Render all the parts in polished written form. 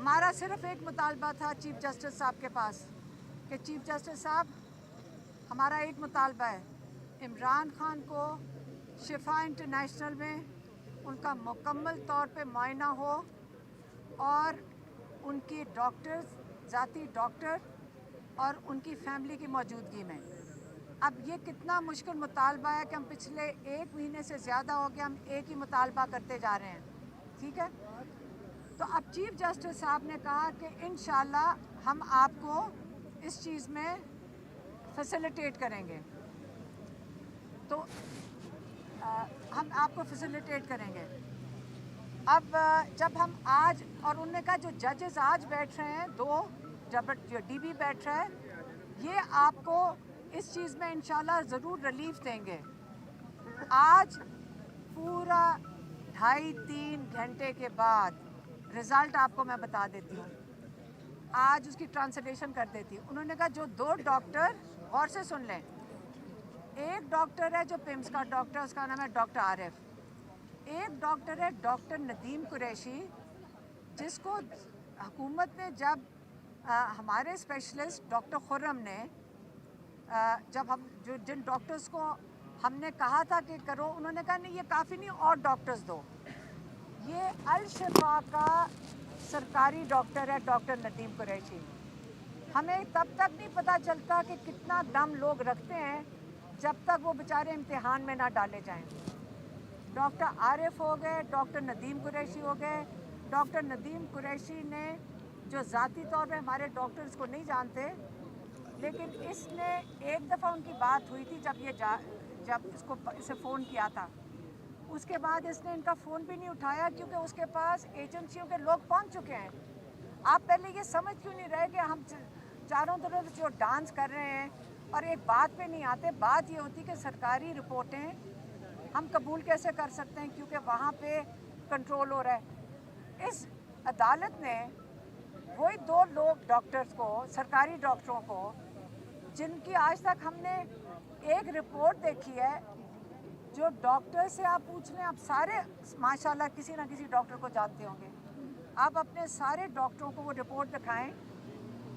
ہمارا صرف ایک مطالبہ تھا چیف جسٹس صاحب کے پاس کہ چیف جسٹس صاحب ہمارا ایک مطالبہ ہے، عمران خان کو شفا انٹرنیشنل میں ان کا مکمل طور پہ معائنہ ہو اور ان کی ڈاکٹرز، ذاتی ڈاکٹر اور ان کی فیملی کی موجودگی میں۔ اب یہ کتنا مشکل مطالبہ ہے کہ ہم پچھلے 1 مہینے سے زیادہ ہو گیا ہم ایک ہی مطالبہ کرتے جا رہے ہیں، ٹھیک ہے؟ تو اب چیف جسٹس صاحب نے کہا کہ انشاءاللہ ہم آپ کو اس چیز میں فیسیلیٹیٹ کریں گے، تو ہم آپ کو فیسیلیٹیٹ کریں گے۔ اب جب ہم آج، اور انہوں نے کہا جو ججز آج بیٹھ رہے ہیں 2، جب جو ڈی بی بیٹھ رہا ہے، یہ آپ کو اس چیز میں انشاءاللہ ضرور ریلیف دیں گے۔ آج پورا 2.5-3 گھنٹے کے بعد رزلٹ آپ کو میں بتا دیتی ہوں، آج اس کی ٹرانسلیشن کر دیتی ہوں۔ انہوں نے کہا جو 2 ڈاکٹر، غور سے سن لیں، ایک ڈاکٹر ہے جو پیمز کا ڈاکٹر، اس کا نام ہے ڈاکٹر عارف، ایک ڈاکٹر ہے ڈاکٹر ندیم قریشی، جس کو حکومت نے جب ہمارے اسپیشلسٹ ڈاکٹر خرم نے جب ہم جن ڈاکٹرز کو ہم نے کہا تھا کہ کرو، انہوں نے کہا نہیں یہ کافی نہیں، اور ڈاکٹرز دو۔ یہ الشفا کا سرکاری ڈاکٹر ہے ڈاکٹر ندیم قریشی۔ ہمیں تب تک نہیں پتہ چلتا کہ کتنا دم لوگ رکھتے ہیں جب تک وہ بیچارے امتحان میں نہ ڈالے جائیں۔ ڈاکٹر عارف ہو گئے، ڈاکٹر ندیم قریشی ہو گئے۔ ڈاکٹر ندیم قریشی نے، جو ذاتی طور پہ ہمارے ڈاکٹرز کو نہیں جانتے، لیکن اس نے ایک دفعہ ان کی بات ہوئی تھی جب اسے فون کیا تھا، اس کے بعد اس نے ان کا فون بھی نہیں اٹھایا کیونکہ اس کے پاس ایجنسیوں کے لوگ پہنچ چکے ہیں۔ آپ پہلے یہ سمجھ کیوں نہیں رہے کہ ہم چاروں طرف جو ڈانس کر رہے ہیں اور ایک بات پہ نہیں آتے؟ بات یہ ہوتی کہ سرکاری رپورٹیں ہم قبول کیسے کر سکتے ہیں کیونکہ وہاں پہ کنٹرول ہو رہا ہے۔ اس عدالت نے وہی 2 لوگ ڈاکٹرز کو، سرکاری ڈاکٹروں کو، جن کی آج تک ہم نے ایک رپورٹ دیکھی ہے، جو ڈاکٹر سے آپ پوچھ لیں، آپ سارے ماشاءاللہ کسی نہ کسی ڈاکٹر کو جانتے ہوں گے، آپ اپنے سارے ڈاکٹروں کو وہ رپورٹ دکھائیں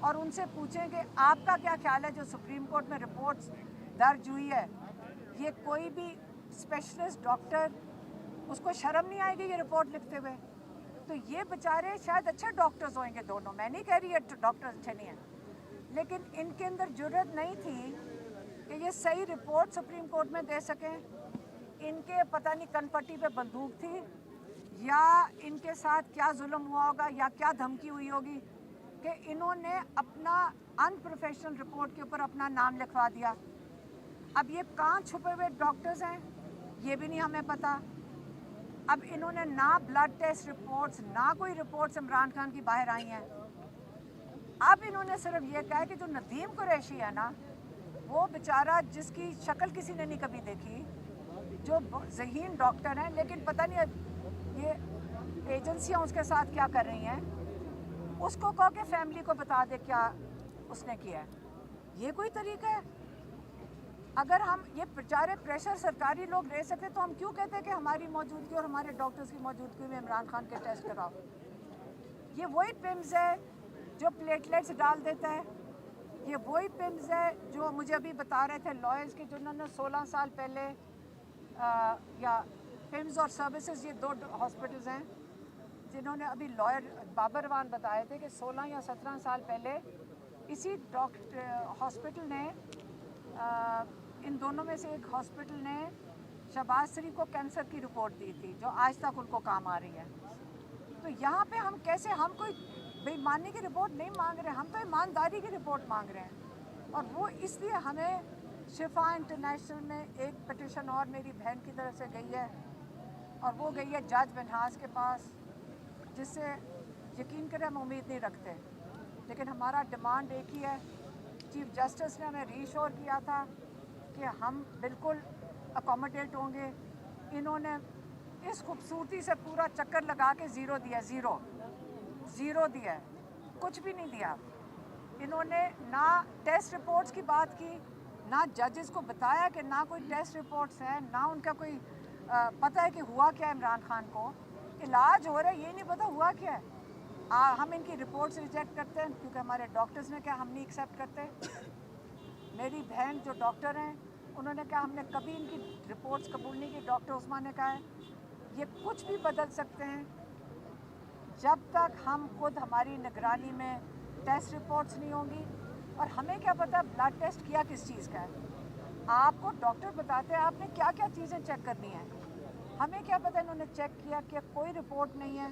اور ان سے پوچھیں کہ آپ کا کیا خیال ہے جو سپریم کورٹ میں رپورٹس درج ہوئی ہے، یہ کوئی بھی اسپیشلسٹ ڈاکٹر، اس کو شرم نہیں آئے گی یہ رپورٹ لکھتے ہوئے؟ تو یہ بیچارے شاید اچھے ڈاکٹرز ہوئیں گے دونوں، میں نہیں کہہ رہی ہے ڈاکٹر اچھے نہیں ہیں، لیکن ان کے اندر جرأت نہیں تھی کہ یہ صحیح رپورٹ سپریم کورٹ میں دے سکیں۔ ان کے پتہ نہیں کن پٹی پہ بندوق تھی، یا ان کے ساتھ کیا ظلم ہوا ہوگا یا کیا دھمکی ہوئی ہوگی کہ انہوں نے اپنا ان پروفیشنل رپورٹ کے اوپر اپنا نام لکھوا دیا۔ اب یہ کہاں چھپے ہوئے ڈاکٹرز ہیں یہ بھی نہیں ہمیں پتہ۔ اب انہوں نے نہ بلڈ ٹیسٹ رپورٹس، نہ کوئی رپورٹس عمران خان کی باہر آئی ہیں۔ اب انہوں نے صرف یہ کہا کہ جو ندیم قریشی ہے نا، وہ بیچارہ جس کی شکل کسی نے نہیں کبھی دیکھی، جو ذہین ڈاکٹر ہیں، لیکن پتہ نہیں یہ ایجنسیاں اس کے ساتھ کیا کر رہی ہیں، اس کو کہو کہ فیملی کو بتا دے کیا اس نے کیا ہے۔ یہ کوئی طریقہ ہے؟ اگر ہم یہ بیچارے پریشر سرکاری لوگ لے سکتے تو ہم کیوں کہتے ہیں کہ ہماری موجودگی اور ہمارے ڈاکٹرز کی موجودگی میں عمران خان کے ٹیسٹ کراؤ؟ یہ وہی پیمز ہے جو پلیٹلیٹس ڈال دیتا ہے، یہ وہی پیمز ہے جو مجھے ابھی بتا رہے تھے لائرز کے، جنہوں نے 16 سال پہلے، یا پیمز اور سروسز، یہ 2 ہاسپٹلز ہیں جنہوں نے ابھی لائر بابر وان بتائے تھے کہ 16 یا 17 سال پہلے اسی ہاسپٹل نے، ان دونوں میں سے ایک ہاسپٹل نے شہباز شریف کو کینسر کی رپورٹ دی تھی جو آج تک ان کو کام آ رہی ہے۔ تو یہاں پہ ہم کیسے، ہم کوئی بے ایمانی کی رپورٹ نہیں مانگ رہے، ہم تو ایمانداری کی رپورٹ مانگ رہے ہیں، اور وہ اس لیے ہمیں شفا انٹرنیشنل میں ایک پٹیشن اور میری بہن کی طرف سے گئی ہے، اور وہ گئی ہے جج منہاس کے پاس، جس سے یقین کریں ہم امید نہیں رکھتے، لیکن ہمارا ڈیمانڈ ایک ہی ہے۔ چیف جسٹس نے ہمیں ری ایشور کیا تھا کہ ہم بالکل اکوموڈیٹ ہوں گے۔ انہوں نے اس خوبصورتی سے پورا چکر لگا کے زیرو دیا، زیرو دیا، کچھ بھی نہیں دیا۔ انہوں نے نہ ٹیسٹ رپورٹس کی بات کی، نہ ججز کو بتایا کہ نہ کوئی ٹیسٹ رپورٹس ہیں، نہ ان کا کوئی پتہ ہے کہ ہوا کیا ہے عمران خان کو، علاج ہو رہا ہے یہ نہیں پتہ ہوا کیا ہے۔ हम इनकी रिपोर्ट्स रिजेक्ट करते हैं क्योंकि हमारे डॉक्टर्स ने कहा हम नहीं एक्सेप्ट करते। मेरी बहन जो डॉक्टर हैं उन्होंने कहा हमने कभी इनकी रिपोर्ट्स कबूल नहीं की। डॉक्टर उस्मान ने कहा है ये कुछ भी बदल सकते हैं जब तक हम खुद हमारी निगरानी में टेस्ट रिपोर्ट्स नहीं होंगी। और हमें क्या पता ब्लड टेस्ट किया किस चीज़ का है, आपको डॉक्टर बताते हैं आपने क्या क्या चीज़ें चेक करनी है। हमें क्या पता इन्होंने चेक किया कि कोई रिपोर्ट नहीं है।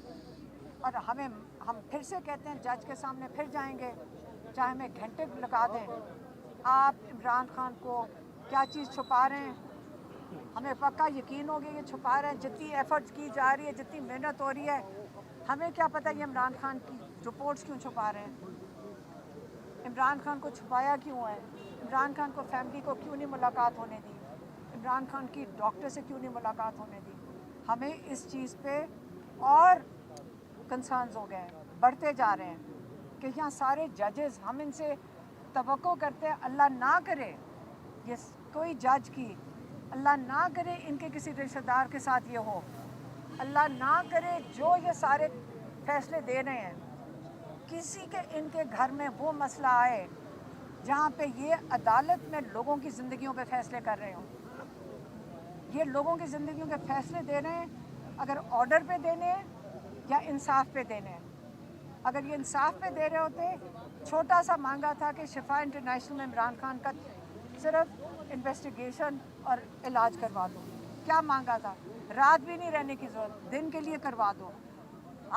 और हम फिर से कहते हैं जज के सामने फिर जाएंगे, चाहे हमें घंटे लगा दें। आप इमरान खान को क्या चीज़ छुपा रहे हैं, हमें पक्का यकीन हो गया ये छुपा रहे हैं। जितनी एफर्ट्स की जा रही है, जितनी मेहनत हो रही है, हमें क्या पता ये इमरान खान की रिपोर्ट्स क्यों छुपा रहे हैं, इमरान खान को छुपाया क्यों है, इमरान खान को फैमिली को क्यों नहीं मुलाकात होने दी, इमरान खान की डॉक्टर से क्यों नहीं मुलाकात होने दी। हमें इस चीज़ पे और कंसर्न्स हो गए हैं, बढ़ते जा रहे हैं कि यहाँ सारे जजेस हम इनसे तवक्को करते हैं अल्लाह ना करे ये कोई जज की, अल्लाह ना करे इनके किसी रिश्तेदार के साथ ये हो, अल्लाह ना करे जो ये सारे फैसले दे रहे हैं किसी के इनके घर में वो मसला आए जहाँ पे ये अदालत में लोगों की ज़िंदगियों पे फैसले कर रहे हो। ये लोगों की ज़िंदगियों के फैसले दे रहे हैं, अगर ऑर्डर पे देने हैं या इंसाफ पे देने हैं। अगर ये इंसाफ पे दे रहे होते, छोटा सा मांगा था कि शिफा इंटरनेशनल में इमरान खान का सिर्फ इन्वेस्टिगेशन और इलाज करवा दो, क्या मांगा था, रात भी नहीं रहने की ज़रूरत, दिन के लिए करवा दो।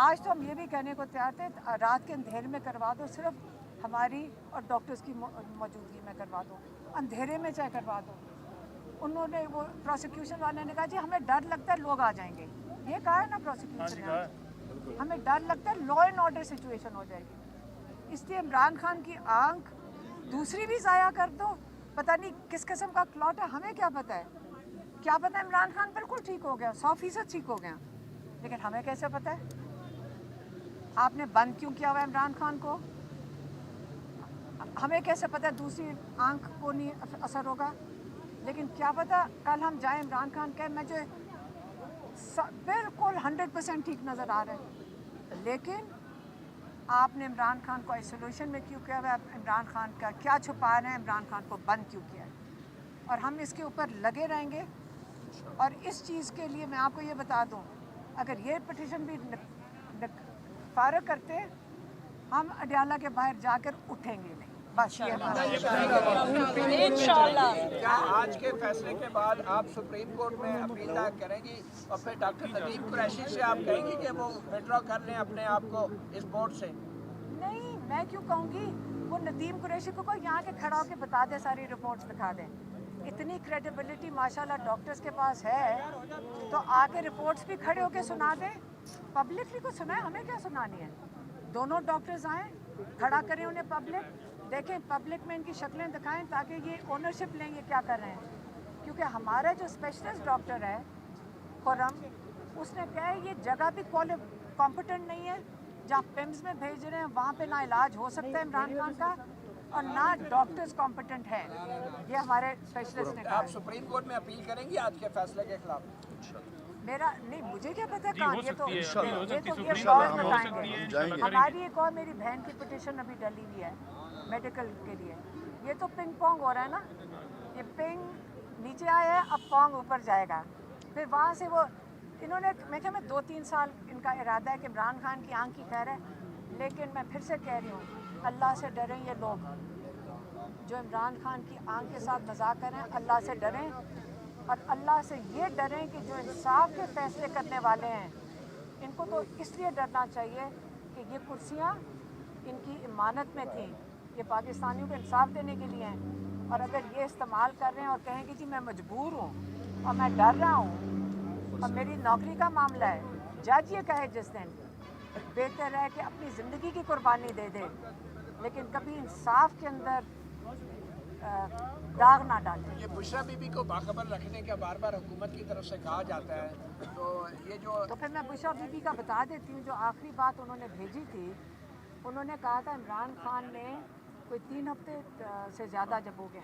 आज तो हम ये भी कहने को तैयार थे रात के अंधेरे में करवा दो, सिर्फ हमारी और डॉक्टर्स की मौजूदगी में करवा दो, अंधेरे में चाहे करवा दो। उन्होंने वो प्रोसिक्यूशन वाले ने कहा जी हमें डर लगता है लोग आ जाएंगे, ये कहा है ना प्रोसिक्यूशन ने, हमें डर लगता है लॉ एंड ऑर्डर सिचुएशन हो जाएगी, इसलिए इमरान खान की आंख दूसरी भी ज़ाया कर दो। पता नहीं किस किस्म का क्लॉट है, हमें क्या पता है, क्या पता है इमरान खान बिल्कुल ठीक हो गया, 100% ठीक हो गया, लेकिन हमें कैसे पता है। आपने बंद क्यों किया हुआ है इमरान खान को, हमें कैसे पता है दूसरी आंख को नहीं असर होगा। लेकिन क्या पता कल हम जाए इमरान खान कहे मैं जो बिल्कुल 100% ठीक नज़र आ रहा है, लेकिन आपने इमरान खान को आइसोलेशन में क्यों किया हुआ है, इमरान खान का क्या छुपा रहे हैं, इमरान खान को बंद क्यों किया है। और हम इसके ऊपर लगे रहेंगे। और इस चीज़ के लिए मैं आपको ये बता दूं, अगर ये पिटीशन भी फारग करते हम अडियाला के बाहर जाकर उठेंगे नहीं, बस ये इंशाल्लाह। क्या आज के फैसले के बाद आप सुप्रीम कोर्ट में अपील दायर करेंगी और फिर डॉक्टर नदीम कुरैशी से आप कहेंगी कि वो विड्रॉ कर लें अपने आप को इस बोर्ड से? नहीं, मैं क्यों कहूँगी, वो नदीम कुरैशी को कोई यहाँ के खड़ा होकर बता दे, सारी रिपोर्ट्स दिखा दें। इतनी क्रेडिबिलिटी माशाल्लाह डॉक्टर्स के पास है तो आके रिपोर्ट्स भी खड़े होकर सुना दें, पब्लिकली को सुनाए, हमें क्या सुनानी है। दोनों डॉक्टर्स आएँ, खड़ा करें उन्हें, पब्लिक देखें, पब्लिक में इनकी शक्लें दिखाएं ताकि ये ओनरशिप लें ये क्या कर रहे हैं। क्योंकि हमारा जो स्पेशलिस्ट डॉक्टर है खुरम, उसने कहा है ये जगह भी कॉम्पिटेंट नहीं है, जहाँ पिम्स में भेज रहे हैं वहाँ पे ना इलाज हो सकता है इमरान खान का और ना डॉक्टर्स कॉम्पिटेंट हैं, ये हमारे स्पेशलिस्ट ने कहा। आप सुप्रीम कोर्ट में अपील करेंगी आज के फैसले के खिलाफ? मेरा नहीं, मुझे क्या पता कहाँ, ये तो कॉज बताएंगे। हमारी एक और मेरी बहन की पिटीशन अभी डली हुई है मेडिकल के लिए, ये तो पिंग पोंग हो रहा है ना, ये पिंग नीचे आया है अब पोंग ऊपर जाएगा, फिर वहाँ से वो इन्होंने मैं क्या मैं 2-3 साल इनका इरादा है कि इमरान खान की आंख की खैर है, लेकिन मैं फिर से कह रही हूँ अल्लाह से डरें ये लोग जो इमरान खान की आंख के साथ मजाक करें, अल्लाह से डरें और अल्लाह से ये डरें कि जो इंसाफ के फैसले करने वाले हैं इनको तो इसलिए डरना चाहिए कि ये कुर्सियाँ इनकी इमानत में थी, ये पाकिस्तानियों को इंसाफ देने के लिए हैं, और अगर ये इस्तेमाल कर रहे हैं और कहें कि जी मैं मजबूर हूँ और मैं डर रहा हूँ और मेरी नौकरी का मामला है, जज ये कहे जिस दिन, बेहतर है कि अपनी ज़िंदगी की कुर्बानी दे दे लेकिन कभी इंसाफ के अंदर दाग ना डालें। ये बुशरा बीबी को बाखबर रखने का बार बार हुकूमत की तरफ से कहा जाता है, तो ये जो तो फिर मैं बुशरा बीबी का बता देती हूँ, जो आखिरी बात उन्होंने भेजी थी, उन्होंने कहा था इमरान खान ने कोई 3 हफ्ते से ज़्यादा जब हो गए,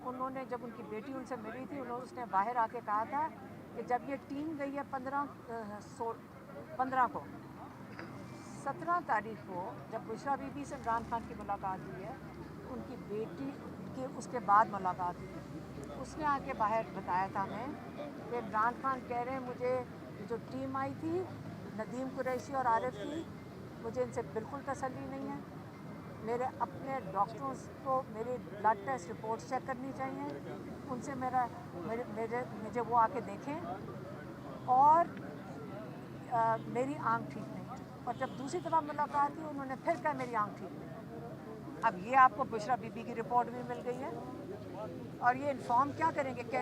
उन्होंने जब उनकी बेटी उनसे मिली थी, उसने बाहर आके कहा था कि जब ये टीम गई है 15 को 17 तारीख को जब बुशरा बीबी से इमरान खान की मुलाकात हुई है, उनकी बेटी की उसके बाद मुलाकात हुई, उसने आके बाहर बताया था हमें कि इमरान खान कह रहे हैं मुझे जो टीम आई थी नदीम कुरैशी और आरिफ की, मुझे इनसे बिल्कुल तसल्ली नहीं है, मेरे अपने डॉक्टरों को मेरी ब्लड टेस्ट रिपोर्ट्स चेक करनी चाहिए, उनसे मुझे वो आके देखें और मेरी आंख ठीक नहीं है। और जब दूसरी दफ़ा मुलाकात हुई उन्होंने फिर कहा मेरी आंख ठीक नहीं है। अब ये आपको बुशरा बीबी की रिपोर्ट भी मिल गई है और ये इन्फॉर्म क्या करेंगे कि